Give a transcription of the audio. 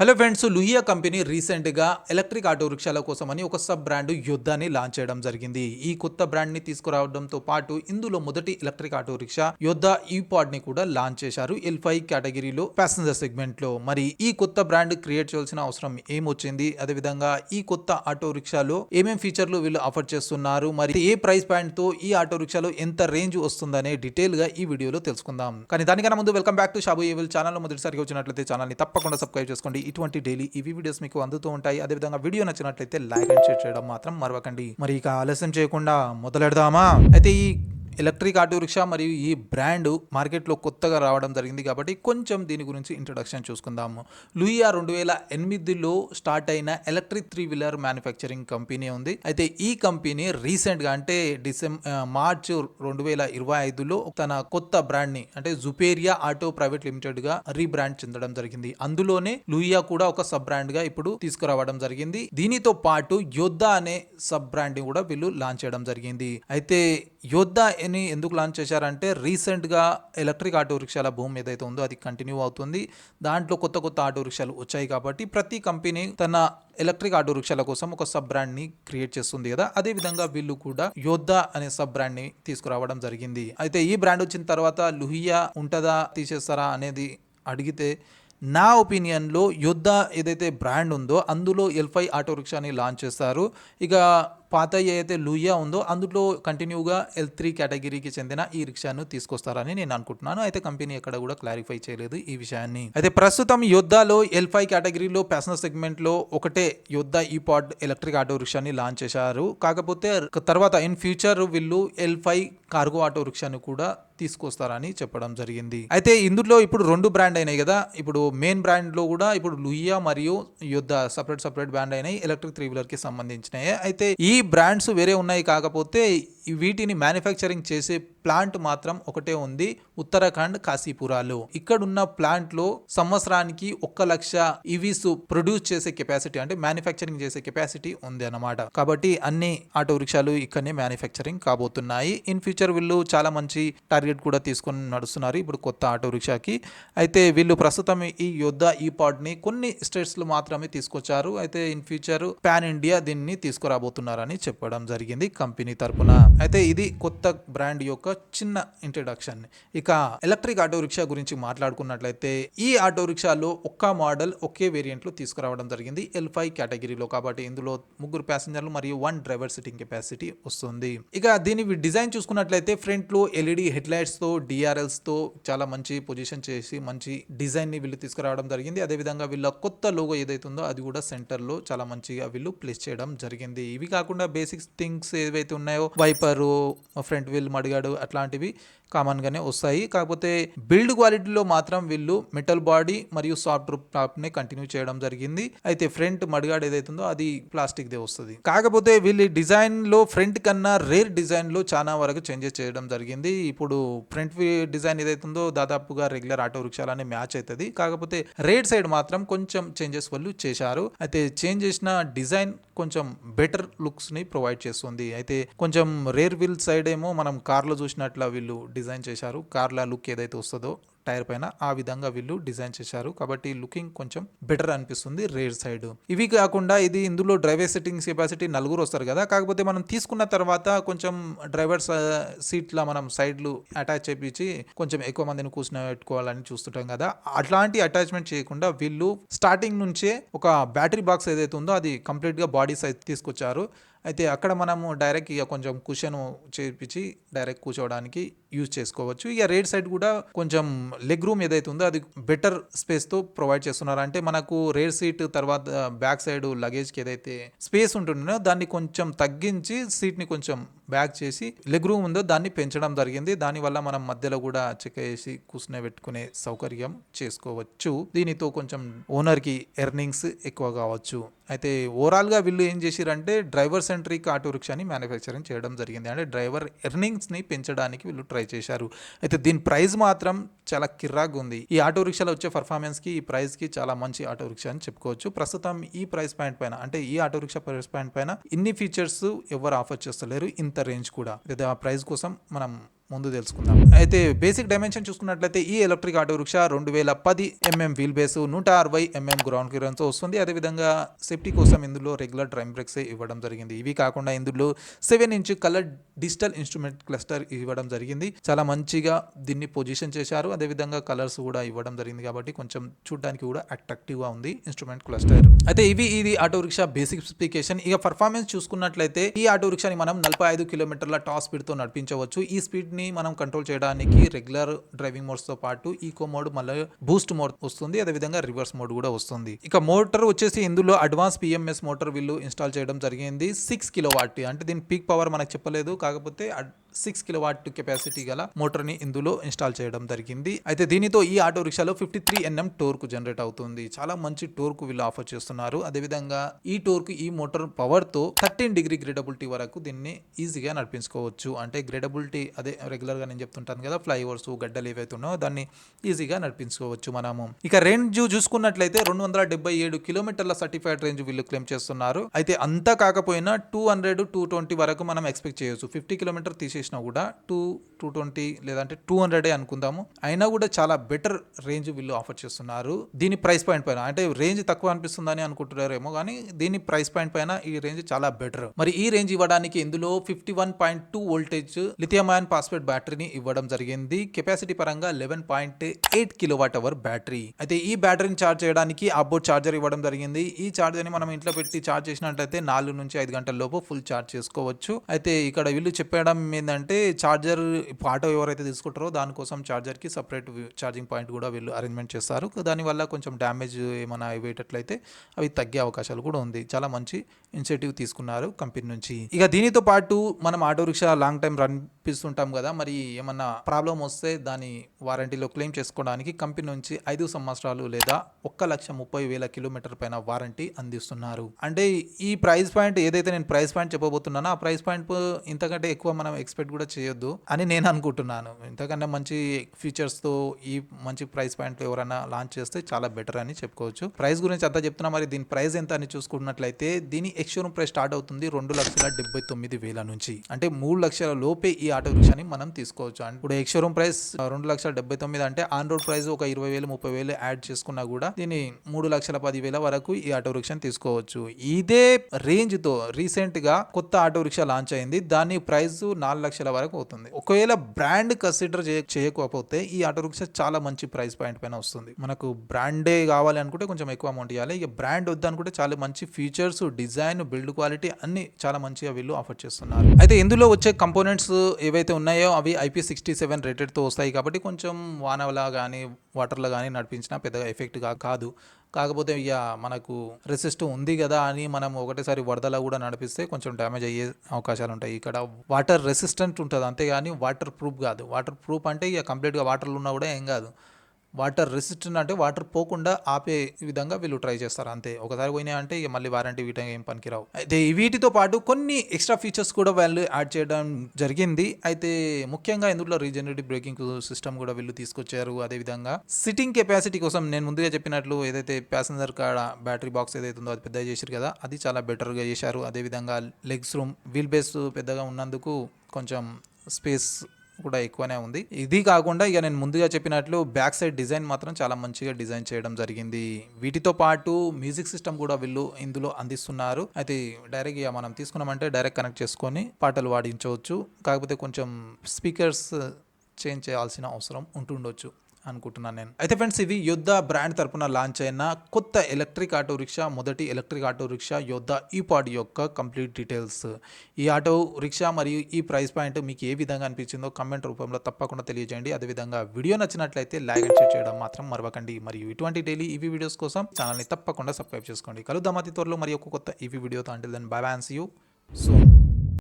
Hello friends, లుహియా company రీసెంట్గా electric auto రిక్షాల కోసమని ఒక సబ్ బ్రాండ్ యోద్ధాని లాంచ్ చేయడం జరిగింది. ఈ కొత్త బ్రాండ్ని తీసుకురావడంతో పాటు ఇందులో మొదటి ఎలక్ట్రిక్ ఆటో రిక్షా యోద్ధా ఈ-పాడ్ని కూడా లాంచ్ చేశారు L5 కేటగిరీలో ప్యాసింజర్ సెగ్మెంట్లో. మరి ఈ కొత్త బ్రాండ్ క్రియేట్ చేయాల్సిన అవసరం ఏమొచ్చింది, అదేవిధంగా ఈ కొత్త ఆటో రిక్షాలో ఏమేం ఫీచర్లు వీళ్ళు ఆఫర్ చేస్తున్నారు, మరి ఏ ప్రైస్ పాయింట్ తో ఈ ఆటో రిక్షాలో ఎంత రేంజ్ వస్తుందనే డీటెయిల్ గా ఈ వీడియోలో తెలుసుకుందాం. కానీ దానికన్నా ముందు welcome back to Shabu evil channel. మొదటిసారిగా వచ్చినట్లయితే ఛానల్ని తప్పకుండా సబ్స్క్రైబ్ చేసుకోండి. ఇటువంటి డైలీ ఈవీ వీడియోస్ మీకు అందుతూ ఉంటాయి. అదేవిధంగా వీడియో నచ్చినట్లయితే లైక్ అండ్ షేర్ చేయడం మాత్రం మరవకండి. మరి ఇక ఆలస్యం చేయకుండా మొదలెడదామా? అయితే ఈ ఎలక్ట్రిక్ ఆటో రిక్షా మరియు ఈ బ్రాండ్ మార్కెట్లో కొత్తగా రావడం జరిగింది కాబట్టి కొంచెం దీని గురించి ఇంట్రొడక్షన్ చూసుకుందాము. లుహియా 2008లో స్టార్ట్ అయిన ఎలక్ట్రిక్ 3-వీలర్ మ్యానుఫ్యాక్చరింగ్ కంపెనీ ఉంది. అయితే ఈ కంపెనీ రీసెంట్గా అంటే మార్చ్ 2025లో తన కొత్త బ్రాండ్ని అంటే జుపేరియా ఆటో ప్రైవేట్ లిమిటెడ్గా రీబ్రాండ్ చెందడం జరిగింది. అందులోనే లుహియా కూడా ఒక సబ్ బ్రాండ్గా ఇప్పుడు తీసుకురావడం జరిగింది. దీనితో పాటు యోద్ధా అనే సబ్ బ్రాండ్ని కూడా వీళ్ళు లాంచ్ చేయడం జరిగింది. అయితే యోద్ధా అని ఎందుకు లాంచ్ చేశారంటే రీసెంట్గా ఎలక్ట్రిక్ ఆటో రిక్షాల భూమి ఏదైతే ఉందో అది కంటిన్యూ అవుతుంది. దాంట్లో కొత్త కొత్త ఆటో రిక్షాలు వచ్చాయి కాబట్టి ప్రతి కంపెనీ తన ఎలక్ట్రిక్ ఆటో రిక్షాల కోసం ఒక సబ్ బ్రాండ్ని క్రియేట్ చేస్తుంది కదా. అదే విధంగా వీళ్ళు కూడా యోద్ధా అనే సబ్ బ్రాండ్ని తీసుకురావడం జరిగింది. అయితే ఈ బ్రాండ్ వచ్చిన తర్వాత లుహియా ఉంటుందా, తీసేస్తారా అనేది అడిగితే నా ఒపీనియన్లో యోద్ధా ఏదైతే బ్రాండ్ ఉందో అందులో L5 ఆటో రిక్షాని లాంచ్ చేస్తారు. ఇక పాత ఏదైతే లుహియా ఉందో అందులో కంటిన్యూగా L3 కేటగిరీకి చెందిన ఈ రిక్షాను తీసుకొస్తారని నేను అనుకుంటున్నాను. అయితే కంపెనీ ఎక్కడ కూడా క్లారిఫై చేయలేదు ఈ విషయాన్ని. అయితే ప్రస్తుతం యోద్ధాలో L5 కేటగిరీలో ప్యాసింజర్ సెగ్మెంట్లో ఒకటే యోద్ధా ఈ-పాడ్ ఎలక్ట్రిక్ ఆటో రిక్షాని లాంచ్ చేశారు. కాకపోతే తర్వాత ఇన్ ఫ్యూచర్ వీళ్ళు L5 కార్గో ఆటో రిక్షాను కూడా తీసుకొస్తారని చెప్పడం జరిగింది. అయితే ఇందులో ఇప్పుడు రెండు బ్రాండ్ అయినాయి కదా. ఇప్పుడు మెయిన్ బ్రాండ్ లో కూడా ఇప్పుడు లుహియా మరియు యోద్ధా సపరేట్ బ్రాండ్ అయినాయి ఎలక్ట్రిక్ 3-వీలర్ కి సంబంధించినవి. అయితే ఈ బ్రాండ్స్ వేరే ఉన్నాయి, కాకపోతే వీటిని మ్యానుఫ్యాక్చరింగ్ చేసే ప్లాంట్ మాత్రం ఒకటే ఉంది, ఉత్తరాఖండ్ కాశీపురాలో. ఇక్కడున్న ప్లాంట్ లో సంవత్సరానికి 1,00,000 ఈవీస్ ప్రొడ్యూస్ చేసే కెపాసిటీ అంటే మ్యానుఫ్యాక్చరింగ్ చేసే కెపాసిటీ ఉంది అన్నమాట. కాబట్టి అన్ని ఆటో రిక్షాలు ఇక్కడనే మ్యానుఫ్యాక్చరింగ్ కాబోతున్నాయి. ఇన్ ఫ్యూచర్ వీళ్ళు చాలా మంచి టార్గెట్ కూడా తీసుకొని నడుస్తున్నారు ఇప్పుడు కొత్త ఆటో రిక్షాకి. అయితే వీళ్ళు ప్రస్తుతం ఈ యోద్ధా ఈ-పాడ్ని కొన్ని స్టేట్స్ లో మాత్రమే తీసుకొచ్చారు. అయితే ఇన్ ఫ్యూచర్ పాన్ ఇండియా దీన్ని తీసుకురాబోతున్నారని చెప్పడం జరిగింది కంపెనీ తరపున. అయితే ఇది కొత్త బ్రాండ్ యొక్క చిన్న ఇంట్రడక్షన్. ఇక ఎలక్ట్రిక్ ఆటో రిక్షా గురించి మాట్లాడుకున్నట్లయితే ఈ ఆటో రిక్షాలో ఒక్క మోడల్ ఒకే వేరియంట్ లో తీసుకురావడం జరిగింది L5 కేటగిరీలో. కాబట్టి ఇందులో 3 ప్యాసింజర్లు మరియు 1 డ్రైవర్ సిట్టింగ్ కెపాసిటీ వస్తుంది. ఇక దీని డిజైన్ చూసుకున్నట్లయితే ఫ్రంట్ లో LED హెడ్ లైట్స్ తో DRLs తో చాలా మంచి పొజిషన్ చేసి మంచి డిజైన్ ని వీళ్ళు తీసుకురావడం జరిగింది. అదే విధంగా వీళ్ళ కొత్త లోగో ఏదైతే ఉందో అది కూడా సెంటర్ లో చాలా మంచిగా వీళ్ళు ప్లేస్ చేయడం జరిగింది. ఇవి కాకుండా బేసిక్ థింగ్స్ ఏవైతే ఉన్నాయో వైపరు, ఫ్రంట్ వీల్ మడిగాడు అట్లాంటివి కామన్ గానే వస్తాయి. కాకపోతే బిల్డ్ క్వాలిటీలో మాత్రం వీళ్ళు మెటల్ బాడీ మరియు సాఫ్ట్ టాప్ ని కంటిన్యూ చేయడం జరిగింది. అయితే ఫ్రంట్ మడిగాడు ఏదైతే ఉందో అది ప్లాస్టిక్ దే వస్తుంది. కాకపోతే వీళ్ళు డిజైన్ లో ఫ్రంట్ కన్నా రేర్ డిజైన్ లో చాలా వరకు చేంజెస్ చేయడం జరిగింది. ఇప్పుడు ఫ్రంట్ డిజైన్ ఏదైతే ఉందో దాదాపుగా రెగ్యులర్ ఆటో రిక్షాలనే మ్యాచ్ అవుతుంది. కాకపోతే రేర్ సైడ్ మాత్రం కొంచెం చేంజెస్ వాళ్ళు చేశారు. అయితే చేంజ్ చేసిన డిజైన్ కొంచెం బెటర్ లుక్స్ ని ప్రొవైడ్ చేస్తుంది. అయితే కొంచెం రేర్ వీల్ సైడ్ ఏమో మనం కార్లో చూసినట్ల వీళ్ళు డిజైన్ చేశారు. కార్ల లుక్ ఏదైతే వస్తుందో టైర్ పైన ఆ విధంగా వీళ్ళు డిజైన్ చేశారు. కాబట్టి లుకింగ్ కొంచెం బెటర్ అనిపిస్తుంది రేర్ సైడ్. ఇవి కాకుండా ఇది ఇందులో డ్రైవర్ సిట్టింగ్స్ కెపాసిటీ 4 వస్తారు కదా. కాకపోతే మనం తీసుకున్న తర్వాత కొంచెం డ్రైవర్ సీట్ల మనం సైడ్లు అటాచ్ చేపించి కొంచెం ఎక్కువ మందిని కూర్చుని చూస్తుంటాం కదా. అట్లాంటి అటాచ్మెంట్ చేయకుండా వీళ్ళు స్టార్టింగ్ నుంచే ఒక బ్యాటరీ బాక్స్ ఏదైతే ఉందో అది కంప్లీట్ గా బాడీ సైజ్ తీసుకొచ్చారు. అయితే అక్కడ మనము డైరెక్ట్ ఇక కొంచెం కుషన్ చేపించి డైరెక్ట్ కూర్చోవడానికి యూజ్ చేసుకోవచ్చు. ఇక రేట్ సైడ్ కూడా కొంచెం లెగ్ రూమ్ ఏదైతే ఉందో అది బెటర్ స్పేస్ తో ప్రొవైడ్ చేస్తున్నారు. అంటే మనకు రేర్ సీట్ తర్వాత బ్యాక్ సైడ్ లగేజ్ కి ఏదైతే స్పేస్ ఉంటుందో దాన్ని కొంచెం తగ్గించి సీట్ ని కొంచెం బ్యాక్ చేసి లెగ్ రూమ్ ఉందో దాన్ని పెంచడం జరిగింది. దానివల్ల మనం మధ్యలో కూడా చెక్క వేసి కూర్చునే పెట్టుకునే సౌకర్యం చేసుకోవచ్చు. దీనితో కొంచెం ఓనర్ కి ఎర్నింగ్స్ ఎక్కువ కావచ్చు. అయితే ఓవరాల్ గా వీళ్ళు ఏం చేశారంటే డ్రైవర్ సెంట్రిక్ ఆటో రిక్షాని మ్యానుఫ్యాక్చరింగ్ చేయడం జరిగింది. అంటే డ్రైవర్ ఎర్నింగ్స్ ని పెంచడానికి వీళ్ళు ట్రై చేశారు. అయితే దీని ప్రైస్ మాత్రం చాలా కిర్రాగా ఉంది. ఈ ఆటో రిక్షాలో వచ్చే పర్ఫార్మెన్స్ కి ఈ ప్రైస్ కి చాలా మంచి ఆటో రిక్షా అని చెప్పుకోవచ్చు. ప్రస్తుతం ఈ ప్రైస్ పాయింట్ పైన అంటే ఈ ఆటో రిక్షా ప్రైస్ పాయింట్ పైన ఇన్ని ఫీచర్స్ ఎవరు ఆఫర్ చేస్తలేరు ఇంత రేంజ్ కూడా. లేదా ఆ ప్రైస్ కోసం మనం ముందు తెలుసుకుందాం. అయితే బేసిక్ డైమెన్షన్ చూసుకున్నట్లయితే ఈ electric auto rickshaw 2010 mm wheel base 160 mm ground clearance వస్తుంది. అదేవిధంగా సేఫ్టీ కోసం ఇందులో రెగ్యులర్ డ్రైమ్ బ్రేక్స్ ఇవ్వడం జరిగింది. ఇవి కాకుండా ఇందులో 7-inch colour digital instrument cluster ఇవ్వడం జరిగింది. చాలా మంచిగా దీన్ని పొజిషన్ చేశారు. అదేవిధంగా కలర్స్ కూడా ఇవ్వడం జరిగింది కాబట్టి కొంచెం చూడడానికి కూడా అట్రాక్టివ్ గా ఉంది ఇన్స్ట్రుమెంట్ క్లస్టర్. అయితే ఇది ఆటో రిక్షా బేసిక్ స్పెసిఫికేషన్. ఇక పర్ఫార్మెన్స్ చూసుకున్నట్లయితే ఈ ఆటో రిక్షాని మనం 45 కిలోమీటర్ల టాప్ స్పీడ్ తో నడిపించవచ్చు. ఈ స్పీడ్ ని మనం కంట్రోల్ చేయడానికి రెగ్యులర్ డ్రైవింగ్ మోడ్స్ తో పాటు ఈకో మోడ్ మళ్ళీ బూస్ట్ మోడ్ వస్తుంది. అదేవిధంగా రివర్స్ మోడ్ కూడా వస్తుంది. ఇక మోటార్ వచ్చేసి ఇందులో అడ్వాన్స్ పిఎంఎస్ మోటార్ వీళ్ళు ఇన్స్టాల్ చేయడం జరిగింది. 6 కిలోవాట్ అంటే దీని పీక్ పవర్ మనకు చెప్పలేదు, కాకపోతే 6 కిలోవాట్ కెపాసిటీ గల మోటార్ ని ఇందులో ఇన్స్టాల్ చేయడం జరిగింది. అయితే దీనితో ఈ ఆటో రిక్షాలో 53 Nm టోర్క్ జనరేట్ అవుతుంది. చాలా మంచి టోర్క్ వీళ్ళు ఆఫర్ చేస్తున్నారు. అదేవిధంగా ఈ టోర్క్ ఈ మోటార్ పవర్ తో 13 డిగ్రీ గ్రేడబిలిటీ వరకు దీన్ని ఈజీగా నడిపించుకోవచ్చు. అంటే గ్రేడబిలిటీ అదే రెగ్యులర్ గా నేను చెప్తుంటాను కదా, ఫ్లైఓవర్స్ గడ్డలు ఏవైతే ఉన్నాయో దాన్ని ఈజీగా నడిపించుకోవచ్చు మనము. ఇక రేంజ్ చూసుకున్నట్లయితే 277 కిలోమీటర్ల సర్టిఫైడ్ రేంజ్ వీళ్ళు క్లెయిమ్ చేస్తున్నారు. అయితే అంతా కాకపోయినా 200-220 వరకు మనం ఎక్స్పెక్ట్ చేయొచ్చు. 50 కిలోమీటర్ తీసేసినా కూడా 220 లేదంటే 200 అనుకుందాము. అయినా కూడా చాలా బెటర్ రేంజ్ వీళ్ళు ఆఫర్ చేస్తున్నారు. దీని ప్రైస్ పాయింట్ పైన అంటే రేంజ్ తక్కువ అనిపిస్తుందని అనుకుంటున్నారేమో, కానీ దీని ప్రైస్ పాయింట్ పైన ఈ రేంజ్ చాలా బెటర్. మరి ఈ రేంజ్ ఇవ్వడానికి ఇందులో 51.2 వోల్టేజ్ లిథియం అయాన్ ఫాస్ఫేట్ బ్యాటరీని ఇవ్వడం జరిగింది. కెపాసిటీ పరంగా 11.8 కిలోవాట్ అవర్ బ్యాటరీ. అయితే ఈ బ్యాటరీని ఛార్జ్ చేయడానికి ఆఫ్బోర్డ్ ఛార్జర్ ఇవ్వడం జరిగింది. ఈ ఛార్జర్ ని మనం ఇంట్లో పెట్టి ఛార్జ్ చేసినట్లయితే 4 నుంచి 5 గంటల లోపు ఫుల్ ఛార్జ్ చేసుకోవచ్చు. అయితే ఇక్కడ వీళ్ళు చెప్పడం ఏంటంటే ఛార్జర్ ఆటో ఎవరైతే తీసుకుంటారో దానికోసం ఛార్జర్ కి సపరేట్ ఛార్జింగ్ పాయింట్ కూడా వీళ్ళు అరేంజ్మెంట్ చేస్తారు. దానివల్ల కొంచెం డ్యామేజ్ ఏమైనా అయ్యేటట్లయితే అవి తగ్గే అవకాశాలు కూడా ఉంది. చాలా మంచి ఇనిషియేటివ్ తీసుకున్నారు కంపెనీ నుంచి. ఇక దీనితో పాటు మనం ఆటో రిక్షా లాంగ్ టైం రనిపిస్తుంటాం కదా, మరి ఏమన్నా ప్రాబ్లం వస్తే దాని వారంటీలో క్లెయిమ్ చేసుకోవడానికి కంపెనీ నుంచి 5 సంవత్సరాలు లేదా 1,30,000 కిలోమీటర్ పైన వారంటీ అందిస్తున్నారు. అంటే ఈ ప్రైస్ పాయింట్ ఏదైతే నేను ప్రైస్ పాయింట్ చెప్పబోతున్నానో ఆ ప్రైస్ పాయింట్ ఇంతకంటే ఎక్కువ మనం ఎక్స్పెక్ట్ కూడా చేయొద్దు అని నేను అనుకుంటున్నాను. ఇంతకన్నా మంచి ఫీచర్స్ తో ఈ మంచి ప్రైస్ పాయింట్ ఎవరైనా లాంచ్ చేస్తే చాలా బెటర్ అని చెప్పుకోవచ్చు. ప్రైస్ గురించి అంతా చెప్తున్నా, మరి దీని ప్రైస్ ఎంత అని చూసుకున్నట్లయితే దీని ఎక్స్షోరూమ్ ప్రైస్ స్టార్ట్ అవుతుంది 2,79,000 నుంచి. అంటే 3 లక్షల లోపే ఈ ఆటో రిక్షాని మనం తీసుకోవచ్చు. ఇప్పుడు ఎక్స్షోరూమ్ ప్రైస్ 2,79,000 అంటే ఆన్ రోడ్ ప్రైస్ ఒక 20,000-30,000 యాడ్ చేసుకున్నా కూడా దీన్ని 3,10,000 వరకు ఈ ఆటో రిక్షాని తీసుకోవచ్చు. ఇదే రేంజ్ తో రీసెంట్ గా కొత్త ఆటో రిక్షా లాంచ్ అయింది. దాని ప్రైస్ 4 లక్షల వరకు అవుతుంది. ఒకవేళ బ్రాండ్ కన్సిడర్ చేయకపోతే ఈ ఆటో రిక్షా చాలా మంచి ప్రైస్ పాయింట్ పైన వస్తుంది. మనకు బ్రాండే కావాలి అనుకుంటే కొంచెం ఎక్కువ అమౌంట్ ఇవ్వాలి. ఇక బ్రాండ్ వద్దు అనుకుంటే చాలా మంచి ఫీచర్స్, డిజైన్, బిల్డ్ క్వాలిటీ అన్ని చాలా మంచిగా వీళ్ళు ఆఫర్ చేస్తున్నారు. అయితే ఇందులో వచ్చే కంపోనెంట్స్ ఏవైతే ఉన్నాయో అవి IP67 రేటెడ్ తో వస్తాయి కాబట్టి కొంచెం వానలా కానీ వాటర్లో కానీ నడిపించినా పెద్దగా ఎఫెక్ట్ కాదు. కాకపోతే ఇక మనకు రెసిస్ట్ ఉంది కదా అని మనం ఒకటేసారి వరదలా కూడా నడిపిస్తే కొంచెం డ్యామేజ్ అయ్యే అవకాశాలు ఉంటాయి. ఇక్కడ వాటర్ రెసిస్టెంట్ ఉంటుంది అంతేగాని వాటర్ ప్రూఫ్ కాదు. వాటర్ ప్రూఫ్ అంటే ఇక కంప్లీట్గా వాటర్లు ఉన్నా కూడా ఏం కాదు. వాటర్ రెసిస్టెంట్ అంటే వాటర్ పోకుండా ఆపే విధంగా వీళ్ళు ట్రై చేస్తారు అంతే. ఒకసారి పోయినా అంటే ఇక మళ్ళీ వారంటీ వీటి ఏం పనికిరావు. అయితే వీటితో పాటు కొన్ని ఎక్స్ట్రా ఫీచర్స్ కూడా వాళ్ళు యాడ్ చేయడం జరిగింది. అయితే ముఖ్యంగా ఇందులో రీజనరేటివ్ బ్రేకింగ్ సిస్టమ్ కూడా వీళ్ళు తీసుకొచ్చారు. అదేవిధంగా సిట్టింగ్ కెపాసిటీ కోసం నేను ముందుగా చెప్పినట్లు ఏదైతే ప్యాసింజర్ కాడ బ్యాటరీ బాక్స్ ఏదైతే ఉందో అది పెద్దగా చేశారు కదా, అది చాలా బెటర్గా చేశారు. అదేవిధంగా లెగ్స్ రూమ్ వీల్ బేస్ పెద్దగా ఉన్నందుకు కొంచెం స్పేస్ కూడా ఎక్కువనే ఉంది. ఇది కాకుండా ఇక నేను ముందుగా చెప్పినట్లు బ్యాక్ సైడ్ డిజైన్ మాత్రం చాలా మంచిగా డిజైన్ చేయడం జరిగింది. వీటితో పాటు మ్యూజిక్ సిస్టమ్ కూడా వీళ్ళు ఇందులో అందిస్తున్నారు. అయితే డైరెక్ట్ ఇక మనం తీసుకున్నామంటే డైరెక్ట్ కనెక్ట్ చేసుకొని పాటలు పాడించవచ్చు. కాకపోతే కొంచెం స్పీకర్స్ చేంజ్ చేయాల్సిన అవసరం ఉంటుండొచ్చు అనుకుంటున్నాను నేను. అయితే ఫ్రెండ్స్, ఇవి యోద్ధా బ్రాండ్ తరపున లాంచ్ అయిన కొత్త ఎలక్ట్రిక్ ఆటో రిక్షా, మొదటి ఎలక్ట్రిక్ ఆటో రిక్షా యోద్ధా ఈ-పాడ్ యొక్క కంప్లీట్ డీటెయిల్స్. ఈ ఆటో రిక్షా మరియు ఈ ప్రైస్ పాయింట్ మీకు ఏ విధంగా అనిపించిందో కమెంట్ రూపంలో తప్పకుండా తెలియజేయండి. అదేవిధంగా వీడియో నచ్చినట్లయితే లైక్ అండ్ షేర్ చేయడం మాత్రం మరవకండి. మరియు ఇటువంటి డైలీ ఈవీ వీడియోస్ కోసం ఛానల్ని తప్పకుండా సబ్స్క్రైబ్ చేసుకోండి. కలుద్దాం అతి త్వరలో మరి ఒక కొత్త ఈవీ వీడియోతో. Until then bye bye and see you soon.